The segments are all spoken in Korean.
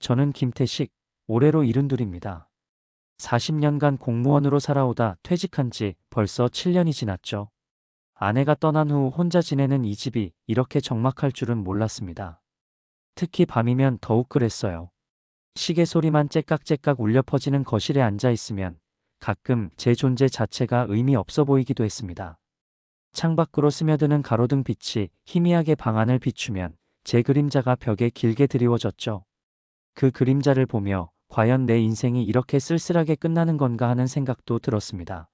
저는 김태식, 올해로 72입니다. 40년간 공무원으로 살아오다 퇴직한 지 벌써 7년이 지났죠. 아내가 떠난 후 혼자 지내는 이 집이 이렇게 적막할 줄은 몰랐습니다. 특히 밤이면 더욱 그랬어요. 시계 소리만 째깍째깍 울려 퍼지는 거실에 앉아 있으면 가끔 제 존재 자체가 의미 없어 보이기도 했습니다. 창밖으로 스며드는 가로등 빛이 희미하게 방 안을 비추면 제 그림자가 벽에 길게 드리워졌죠. 그 그림자를 보며 과연 내 인생이 이렇게 쓸쓸하게 끝나는 건가 하는 생각도 들었습니다.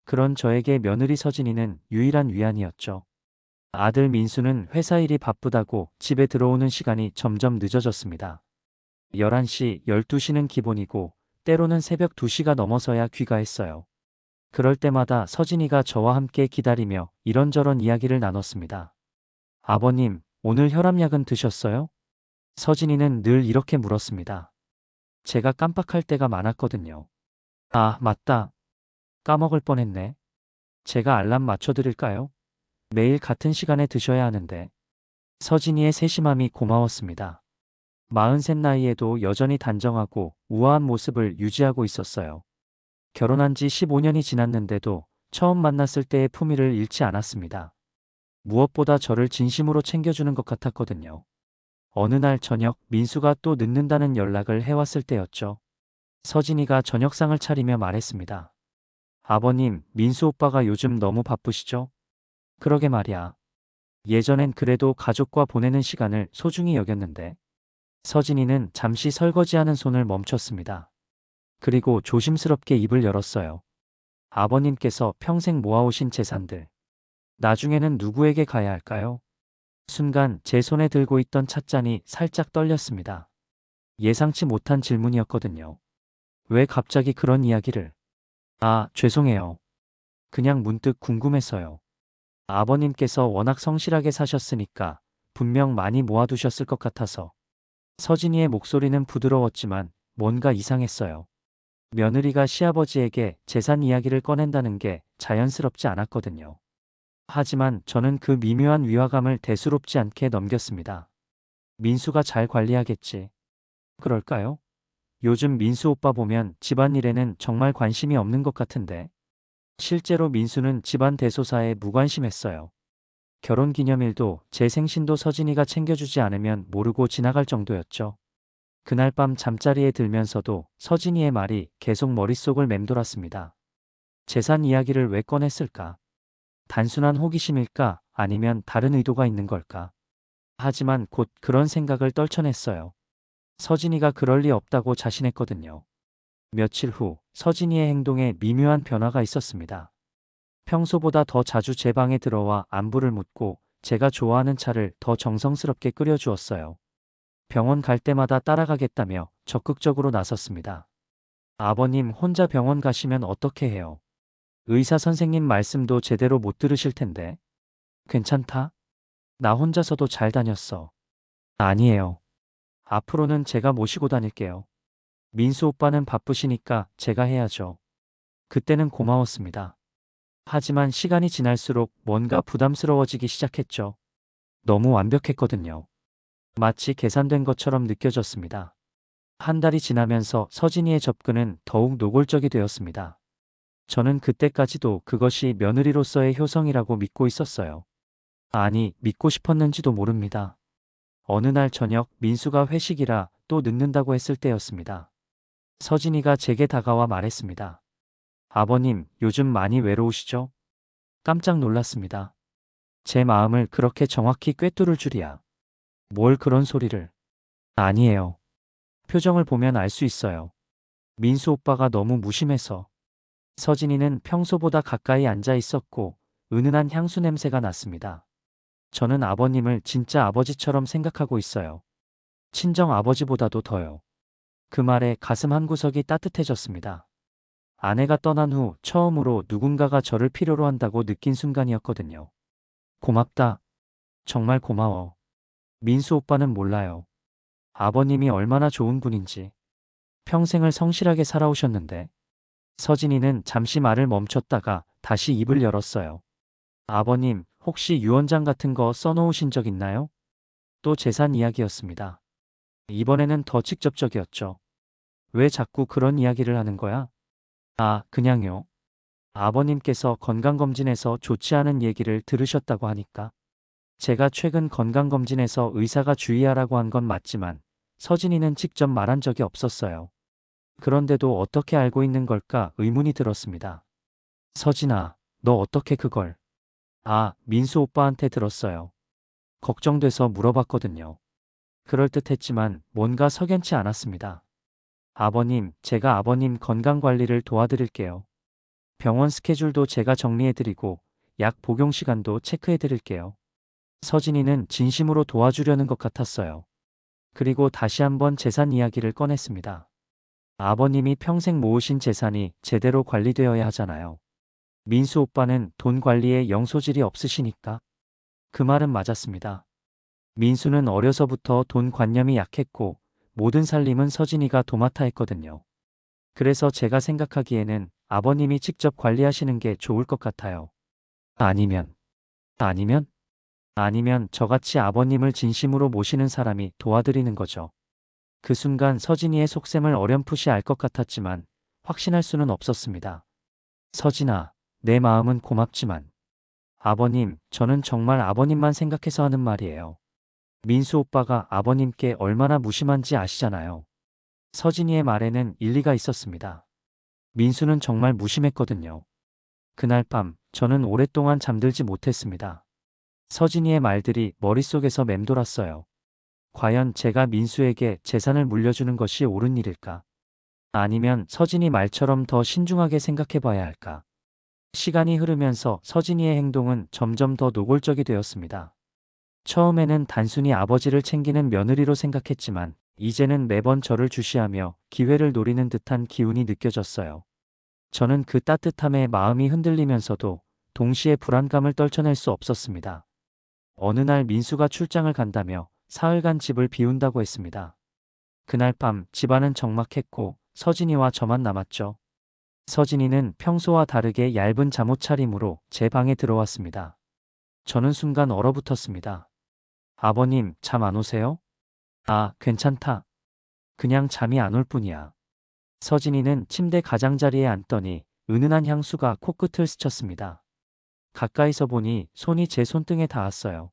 그런 저에게 며느리 서진이는 유일한 위안이었죠. 아들 민수는 회사 일이 바쁘다고 집에 들어오는 시간이 점점 늦어졌습니다. 11시, 12시는 기본이고 때로는 새벽 2시가 넘어서야 귀가했어요. 그럴 때마다 서진이가 저와 함께 기다리며 이런저런 이야기를 나눴습니다. 아버님, 오늘 혈압약은 드셨어요? 서진이는 늘 이렇게 물었습니다. 제가 깜빡할 때가 많았거든요. 아, 맞다. 까먹을 뻔했네. 제가 알람 맞춰드릴까요? 매일 같은 시간에 드셔야 하는데. 서진이의 세심함이 고마웠습니다. 43 나이에도 여전히 단정하고 우아한 모습을 유지하고 있었어요. 결혼한 지 15년이 지났는데도 처음 만났을 때의 품위를 잃지 않았습니다. 무엇보다 저를 진심으로 챙겨주는 것 같았거든요. 어느 날 저녁 민수가 또 늦는다는 연락을 해왔을 때였죠. 서진이가 저녁상을 차리며 말했습니다. 아버님, 민수 오빠가 요즘 너무 바쁘시죠? 그러게 말이야. 예전엔 그래도 가족과 보내는 시간을 소중히 여겼는데. 서진이는 잠시 설거지하는 손을 멈췄습니다. 그리고 조심스럽게 입을 열었어요. 아버님께서 평생 모아오신 재산들. 나중에는 누구에게 가야 할까요? 순간 제 손에 들고 있던 찻잔이 살짝 떨렸습니다. 예상치 못한 질문이었거든요. 왜 갑자기 그런 이야기를? 아, 죄송해요. 그냥 문득 궁금해서요. 아버님께서 워낙 성실하게 사셨으니까 분명 많이 모아두셨을 것 같아서. 서진이의 목소리는 부드러웠지만 뭔가 이상했어요. 며느리가 시아버지에게 재산 이야기를 꺼낸다는 게 자연스럽지 않았거든요. 하지만 저는 그 미묘한 위화감을 대수롭지 않게 넘겼습니다. 민수가 잘 관리하겠지. 그럴까요? 요즘 민수 오빠 보면 집안일에는 정말 관심이 없는 것 같은데. 실제로 민수는 집안 대소사에 무관심했어요. 결혼기념일도 제 생신도 서진이가 챙겨주지 않으면 모르고 지나갈 정도였죠. 그날 밤 잠자리에 들면서도 서진이의 말이 계속 머릿속을 맴돌았습니다. 재산 이야기를 왜 꺼냈을까? 단순한 호기심일까? 아니면 다른 의도가 있는 걸까? 하지만 곧 그런 생각을 떨쳐냈어요. 서진이가 그럴 리 없다고 자신했거든요. 며칠 후 서진이의 행동에 미묘한 변화가 있었습니다. 평소보다 더 자주 제 방에 들어와 안부를 묻고 제가 좋아하는 차를 더 정성스럽게 끓여주었어요. 병원 갈 때마다 따라가겠다며 적극적으로 나섰습니다. 아버님 혼자 병원 가시면 어떻게 해요? 의사 선생님 말씀도 제대로 못 들으실 텐데. 괜찮다? 나 혼자서도 잘 다녔어. 아니에요. 앞으로는 제가 모시고 다닐게요. 민수 오빠는 바쁘시니까 제가 해야죠. 그때는 고마웠습니다. 하지만 시간이 지날수록 뭔가 부담스러워지기 시작했죠. 너무 완벽했거든요. 마치 계산된 것처럼 느껴졌습니다. 한 달이 지나면서 서진이의 접근은 더욱 노골적이 되었습니다. 저는 그때까지도 그것이 며느리로서의 효성이라고 믿고 있었어요. 아니, 믿고 싶었는지도 모릅니다. 어느 날 저녁 민수가 회식이라 또 늦는다고 했을 때였습니다. 서진이가 제게 다가와 말했습니다. 아버님, 요즘 많이 외로우시죠? 깜짝 놀랐습니다. 제 마음을 그렇게 정확히 꿰뚫을 줄이야. 뭘 그런 소리를. 아니에요. 표정을 보면 알 수 있어요. 민수 오빠가 너무 무심해서. 서진이는 평소보다 가까이 앉아 있었고 은은한 향수 냄새가 났습니다. 저는 아버님을 진짜 아버지처럼 생각하고 있어요. 친정 아버지보다도 더요. 그 말에 가슴 한구석이 따뜻해졌습니다. 아내가 떠난 후 처음으로 누군가가 저를 필요로 한다고 느낀 순간이었거든요. 고맙다. 정말 고마워. 민수 오빠는 몰라요. 아버님이 얼마나 좋은 분인지. 평생을 성실하게 살아오셨는데. 서진이는 잠시 말을 멈췄다가 다시 입을 열었어요. 아버님, 혹시 유언장 같은 거 써놓으신 적 있나요? 또 재산 이야기였습니다. 이번에는 더 직접적이었죠. 왜 자꾸 그런 이야기를 하는 거야? 아, 그냥요. 아버님께서 건강검진에서 좋지 않은 얘기를 들으셨다고 하니까. 제가 최근 건강검진에서 의사가 주의하라고 한 건 맞지만 서진이는 직접 말한 적이 없었어요. 그런데도 어떻게 알고 있는 걸까 의문이 들었습니다. 서진아, 너 어떻게 그걸? 아, 민수 오빠한테 들었어요. 걱정돼서 물어봤거든요. 그럴듯했지만 뭔가 석연치 않았습니다. 아버님, 제가 아버님 건강관리를 도와드릴게요. 병원 스케줄도 제가 정리해드리고 약 복용 시간도 체크해드릴게요. 서진이는 진심으로 도와주려는 것 같았어요. 그리고 다시 한번 재산 이야기를 꺼냈습니다. 아버님이 평생 모으신 재산이 제대로 관리되어야 하잖아요. 민수 오빠는 돈 관리에 영 소질이 없으시니까. 그 말은 맞았습니다. 민수는 어려서부터 돈 관념이 약했고 모든 살림은 서진이가 도맡아 했거든요. 그래서 제가 생각하기에는 아버님이 직접 관리하시는 게 좋을 것 같아요. 아니면, 아니면, 아니면 저같이 아버님을 진심으로 모시는 사람이 도와드리는 거죠. 그 순간 서진이의 속셈을 어렴풋이 알 것 같았지만 확신할 수는 없었습니다. 서진아, 내 마음은 고맙지만 아버님, 저는 정말 아버님만 생각해서 하는 말이에요. 민수 오빠가 아버님께 얼마나 무심한지 아시잖아요. 서진이의 말에는 일리가 있었습니다. 민수는 정말 무심했거든요. 그날 밤 저는 오랫동안 잠들지 못했습니다. 서진이의 말들이 머릿속에서 맴돌았어요. 과연 제가 민수에게 재산을 물려주는 것이 옳은 일일까? 아니면 서진이 말처럼 더 신중하게 생각해 봐야 할까? 시간이 흐르면서 서진이의 행동은 점점 더 노골적이 되었습니다. 처음에는 단순히 아버지를 챙기는 며느리로 생각했지만 이제는 매번 저를 주시하며 기회를 노리는 듯한 기운이 느껴졌어요. 저는 그 따뜻함에 마음이 흔들리면서도 동시에 불안감을 떨쳐낼 수 없었습니다. 어느 날 민수가 출장을 간다며 사흘간 집을 비운다고 했습니다. 그날 밤 집안은 적막했고 서진이와 저만 남았죠. 서진이는 평소와 다르게 얇은 잠옷 차림으로 제 방에 들어왔습니다. 저는 순간 얼어붙었습니다. 아버님, 잠 안 오세요? 아, 괜찮다. 그냥 잠이 안 올 뿐이야. 서진이는 침대 가장자리에 앉더니 은은한 향수가 코끝을 스쳤습니다. 가까이서 보니 손이 제 손등에 닿았어요.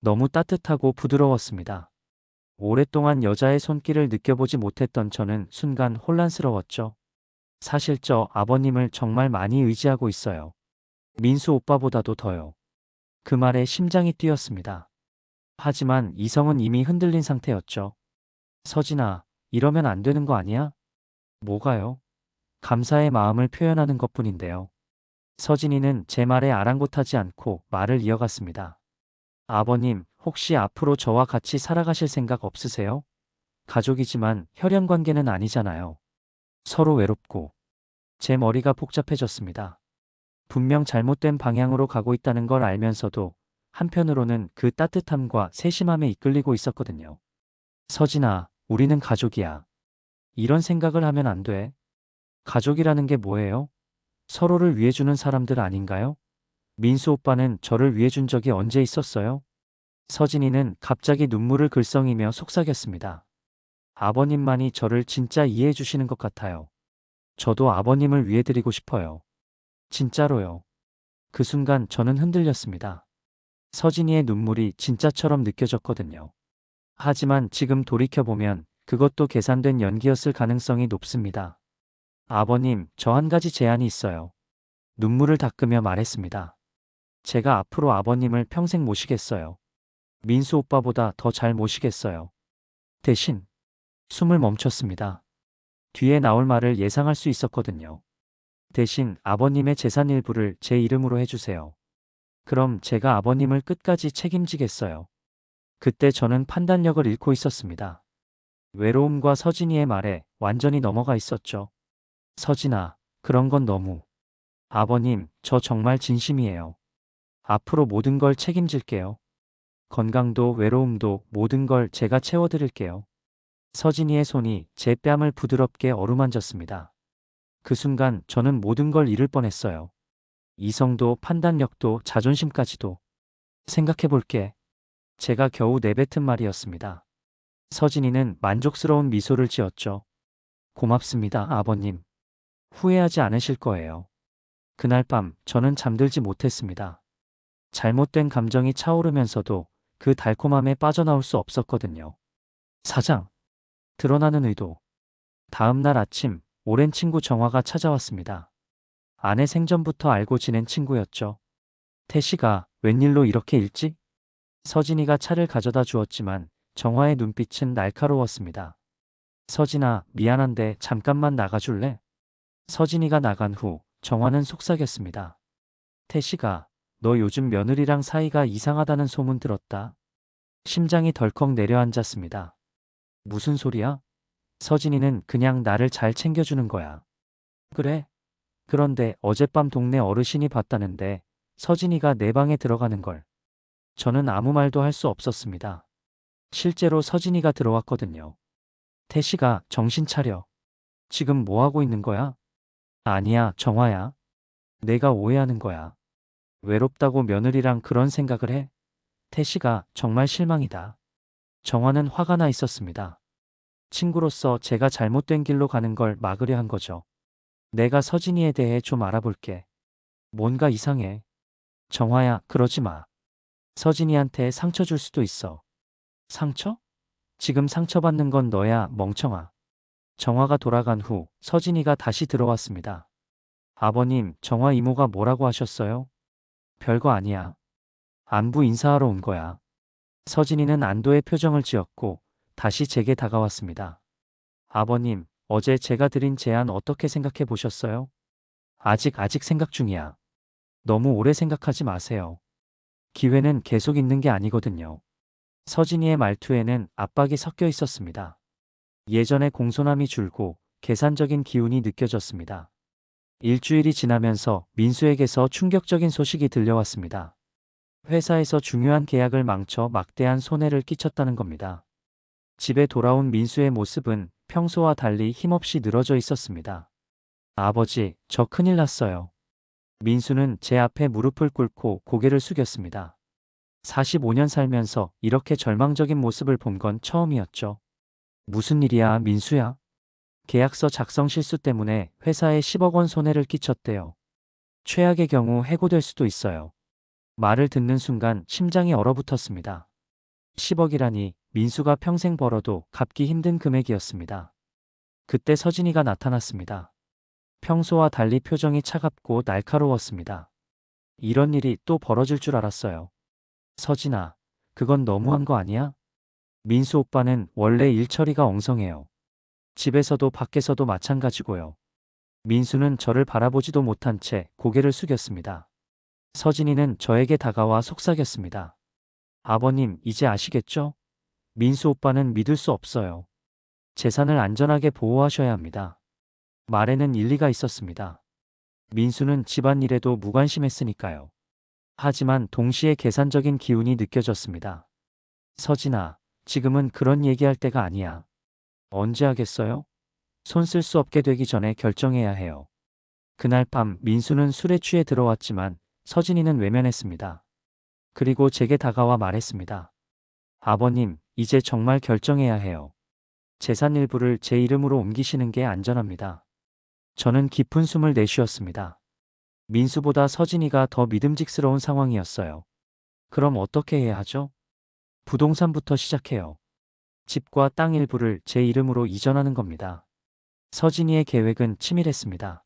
너무 따뜻하고 부드러웠습니다. 오랫동안 여자의 손길을 느껴보지 못했던 저는 순간 혼란스러웠죠. 사실 저 아버님을 정말 많이 의지하고 있어요. 민수 오빠보다도 더요. 그 말에 심장이 뛰었습니다. 하지만 이성은 이미 흔들린 상태였죠. 서진아, 이러면 안 되는 거 아니야? 뭐가요? 감사의 마음을 표현하는 것뿐인데요. 서진이는 제 말에 아랑곳하지 않고 말을 이어갔습니다. 아버님, 혹시 앞으로 저와 같이 살아가실 생각 없으세요? 가족이지만 혈연 관계는 아니잖아요. 서로 외롭고. 제 머리가 복잡해졌습니다. 분명 잘못된 방향으로 가고 있다는 걸 알면서도 한편으로는 그 따뜻함과 세심함에 이끌리고 있었거든요. 서진아, 우리는 가족이야. 이런 생각을 하면 안 돼. 가족이라는 게 뭐예요? 서로를 위해주는 사람들 아닌가요? 민수 오빠는 저를 위해준 적이 언제 있었어요? 서진이는 갑자기 눈물을 글썽이며 속삭였습니다. 아버님만이 저를 진짜 이해해 주시는 것 같아요. 저도 아버님을 위해드리고 싶어요. 진짜로요. 그 순간 저는 흔들렸습니다. 서진이의 눈물이 진짜처럼 느껴졌거든요. 하지만 지금 돌이켜보면 그것도 계산된 연기였을 가능성이 높습니다. 아버님, 저 한 가지 제안이 있어요. 눈물을 닦으며 말했습니다. 제가 앞으로 아버님을 평생 모시겠어요. 민수 오빠보다 더 잘 모시겠어요. 대신 숨을 멈췄습니다. 뒤에 나올 말을 예상할 수 있었거든요. 대신 아버님의 재산 일부를 제 이름으로 해주세요. 그럼 제가 아버님을 끝까지 책임지겠어요. 그때 저는 판단력을 잃고 있었습니다. 외로움과 서진이의 말에 완전히 넘어가 있었죠. 서진아, 그런 건 너무. 아버님, 저 정말 진심이에요. 앞으로 모든 걸 책임질게요. 건강도 외로움도 모든 걸 제가 채워드릴게요. 서진이의 손이 제 뺨을 부드럽게 어루만졌습니다. 그 순간 저는 모든 걸 잃을 뻔했어요. 이성도 판단력도 자존심까지도. 생각해볼게. 제가 겨우 내뱉은 말이었습니다. 서진이는 만족스러운 미소를 지었죠. 고맙습니다, 아버님. 후회하지 않으실 거예요. 그날 밤 저는 잠들지 못했습니다. 잘못된 감정이 차오르면서도 그 달콤함에 빠져나올 수 없었거든요. 사장, 드러나는 의도. 다음 날 아침, 오랜 친구 정화가 찾아왔습니다. 아내 생전부터 알고 지낸 친구였죠. 태씨가 웬일로 이렇게 일찍? 서진이가 차를 가져다 주었지만 정화의 눈빛은 날카로웠습니다. 서진아, 미안한데 잠깐만 나가줄래? 서진이가 나간 후 정화는 속삭였습니다. 태씨가 너 요즘 며느리랑 사이가 이상하다는 소문 들었다. 심장이 덜컥 내려앉았습니다. 무슨 소리야? 서진이는 그냥 나를 잘 챙겨주는 거야. 그래? 그런데 어젯밤 동네 어르신이 봤다는데 서진이가 내 방에 들어가는 걸. 저는 아무 말도 할 수 없었습니다. 실제로 서진이가 들어왔거든요. 태씨가 정신 차려. 지금 뭐 하고 있는 거야? 아니야, 정화야. 내가 오해하는 거야. 외롭다고 며느리랑 그런 생각을 해? 태씨가 정말 실망이다. 정화는 화가 나 있었습니다. 친구로서 제가 잘못된 길로 가는 걸 막으려 한 거죠. 내가 서진이에 대해 좀 알아볼게. 뭔가 이상해. 정화야, 그러지 마. 서진이한테 상처 줄 수도 있어. 상처? 지금 상처받는 건 너야, 멍청아. 정화가 돌아간 후 서진이가 다시 들어왔습니다. 아버님, 정화 이모가 뭐라고 하셨어요? 별거 아니야. 안부 인사하러 온 거야. 서진이는 안도의 표정을 지었고 다시 제게 다가왔습니다. 아버님, 어제 제가 드린 제안 어떻게 생각해 보셨어요? 아직 생각 중이야. 너무 오래 생각하지 마세요. 기회는 계속 있는 게 아니거든요. 서진이의 말투에는 압박이 섞여 있었습니다. 예전의 공손함이 줄고 계산적인 기운이 느껴졌습니다. 일주일이 지나면서 민수에게서 충격적인 소식이 들려왔습니다. 회사에서 중요한 계약을 망쳐 막대한 손해를 끼쳤다는 겁니다. 집에 돌아온 민수의 모습은 평소와 달리 힘없이 늘어져 있었습니다. 아버지, 저 큰일 났어요. 민수는 제 앞에 무릎을 꿇고 고개를 숙였습니다. 45년 살면서 이렇게 절망적인 모습을 본 건 처음이었죠. 무슨 일이야, 민수야? 계약서 작성 실수 때문에 회사에 10억 원 손해를 끼쳤대요. 최악의 경우 해고될 수도 있어요. 말을 듣는 순간 심장이 얼어붙었습니다. 10억이라니 민수가 평생 벌어도 갚기 힘든 금액이었습니다. 그때 서진이가 나타났습니다. 평소와 달리 표정이 차갑고 날카로웠습니다. 이런 일이 또 벌어질 줄 알았어요. 서진아, 그건 너무한 거 아니야? 민수 오빠는 원래 일 처리가 엉성해요. 집에서도 밖에서도 마찬가지고요. 민수는 저를 바라보지도 못한 채 고개를 숙였습니다. 서진이는 저에게 다가와 속삭였습니다. 아버님, 이제 아시겠죠? 민수 오빠는 믿을 수 없어요. 재산을 안전하게 보호하셔야 합니다. 말에는 일리가 있었습니다. 민수는 집안일에도 무관심했으니까요. 하지만 동시에 계산적인 기운이 느껴졌습니다. 서진아, 지금은 그런 얘기할 때가 아니야. 언제 하겠어요? 손 쓸 수 없게 되기 전에 결정해야 해요. 그날 밤 민수는 술에 취해 들어왔지만 서진이는 외면했습니다. 그리고 제게 다가와 말했습니다. 아버님, 이제 정말 결정해야 해요. 재산 일부를 제 이름으로 옮기시는 게 안전합니다. 저는 깊은 숨을 내쉬었습니다. 민수보다 서진이가 더 믿음직스러운 상황이었어요. 그럼 어떻게 해야 하죠? 부동산부터 시작해요. 집과 땅 일부를 제 이름으로 이전하는 겁니다. 서진이의 계획은 치밀했습니다.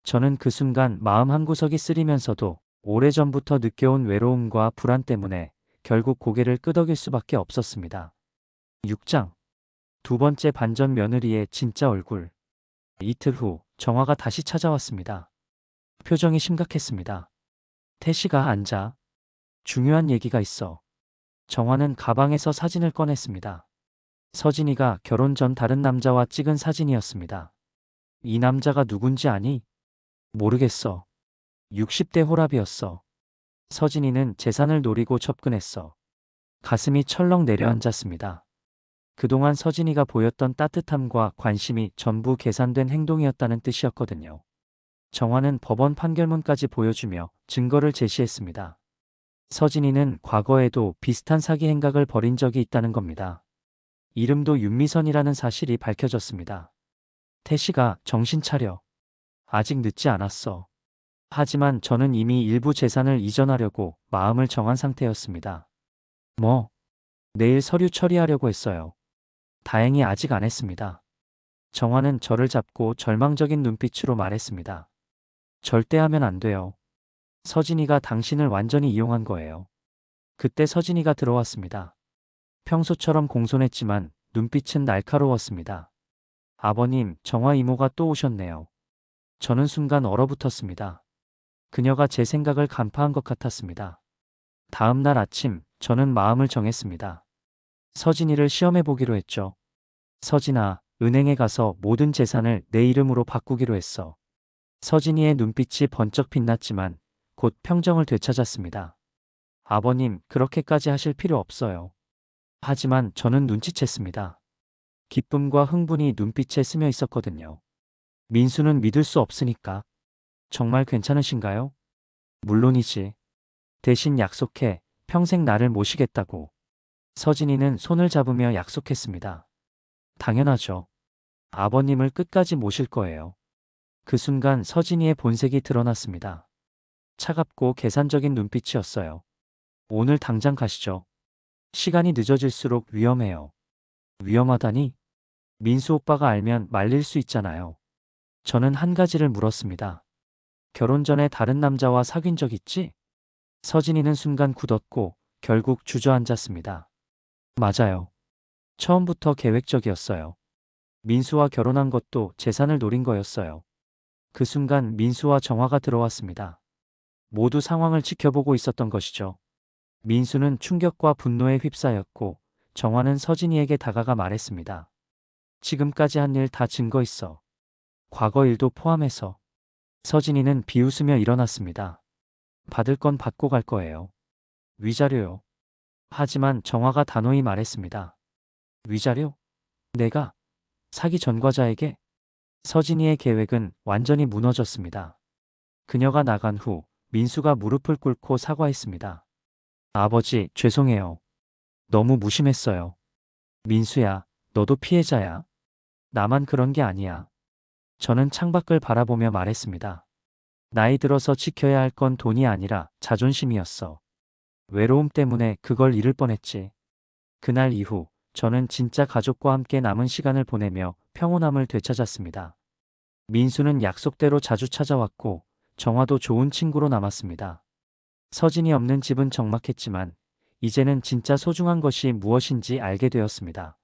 저는 그 순간 마음 한구석이 쓰리면서도 오래전부터 느껴온 외로움과 불안 때문에 결국 고개를 끄덕일 수밖에 없었습니다. 6장. 두 번째 반전 며느리의 진짜 얼굴. 이틀 후 정화가 다시 찾아왔습니다. 표정이 심각했습니다. 태씨가 앉아. 중요한 얘기가 있어. 정화는 가방에서 사진을 꺼냈습니다. 서진이가 결혼 전 다른 남자와 찍은 사진이었습니다. 이 남자가 누군지 아니? 모르겠어. 60대 호랍이었어. 서진이는 재산을 노리고 접근했어. 가슴이 철렁 내려앉았습니다. 그동안 서진이가 보였던 따뜻함과 관심이 전부 계산된 행동이었다는 뜻이었거든요. 정화는 법원 판결문까지 보여주며 증거를 제시했습니다. 서진이는 과거에도 비슷한 사기 행각을 벌인 적이 있다는 겁니다. 이름도 윤미선이라는 사실이 밝혀졌습니다. 태식아, 정신 차려. 아직 늦지 않았어. 하지만 저는 이미 일부 재산을 이전하려고 마음을 정한 상태였습니다. 뭐, 내일 서류 처리하려고 했어요. 다행히 아직 안 했습니다. 정화는 저를 잡고 절망적인 눈빛으로 말했습니다. 절대 하면 안 돼요. 서진이가 당신을 완전히 이용한 거예요. 그때 서진이가 들어왔습니다. 평소처럼 공손했지만 눈빛은 날카로웠습니다. 아버님, 정화 이모가 또 오셨네요. 저는 순간 얼어붙었습니다. 그녀가 제 생각을 간파한 것 같았습니다. 다음 날 아침, 저는 마음을 정했습니다. 서진이를 시험해 보기로 했죠. 서진아, 은행에 가서 모든 재산을 내 이름으로 바꾸기로 했어. 서진이의 눈빛이 번쩍 빛났지만 곧 평정을 되찾았습니다. 아버님, 그렇게까지 하실 필요 없어요. 하지만 저는 눈치챘습니다. 기쁨과 흥분이 눈빛에 스며 있었거든요. 민수는 믿을 수 없으니까. 정말 괜찮으신가요? 물론이지. 대신 약속해. 평생 나를 모시겠다고. 서진이는 손을 잡으며 약속했습니다. 당연하죠. 아버님을 끝까지 모실 거예요. 그 순간 서진이의 본색이 드러났습니다. 차갑고 계산적인 눈빛이었어요. 오늘 당장 가시죠. 시간이 늦어질수록 위험해요. 위험하다니? 민수 오빠가 알면 말릴 수 있잖아요. 저는 한 가지를 물었습니다. 결혼 전에 다른 남자와 사귄 적 있지? 서진이는 순간 굳었고 결국 주저앉았습니다. 맞아요. 처음부터 계획적이었어요. 민수와 결혼한 것도 재산을 노린 거였어요. 그 순간 민수와 정화가 들어왔습니다. 모두 상황을 지켜보고 있었던 것이죠. 민수는 충격과 분노에 휩싸였고 정화는 서진이에게 다가가 말했습니다. 지금까지 한 일 다 증거 있어. 과거 일도 포함해서. 서진이는 비웃으며 일어났습니다. 받을 건 받고 갈 거예요. 위자료요. 하지만 정화가 단호히 말했습니다. 위자료? 내가 사기 전과자에게? 서진이의 계획은 완전히 무너졌습니다. 그녀가 나간 후 민수가 무릎을 꿇고 사과했습니다. 아버지, 죄송해요. 너무 무심했어요. 민수야, 너도 피해자야. 나만 그런 게 아니야. 저는 창밖을 바라보며 말했습니다. 나이 들어서 지켜야 할 건 돈이 아니라 자존심이었어. 외로움 때문에 그걸 잃을 뻔했지. 그날 이후 저는 진짜 가족과 함께 남은 시간을 보내며 평온함을 되찾았습니다. 민수는 약속대로 자주 찾아왔고 정화도 좋은 친구로 남았습니다. 서진이 없는 집은 적막했지만 이제는 진짜 소중한 것이 무엇인지 알게 되었습니다.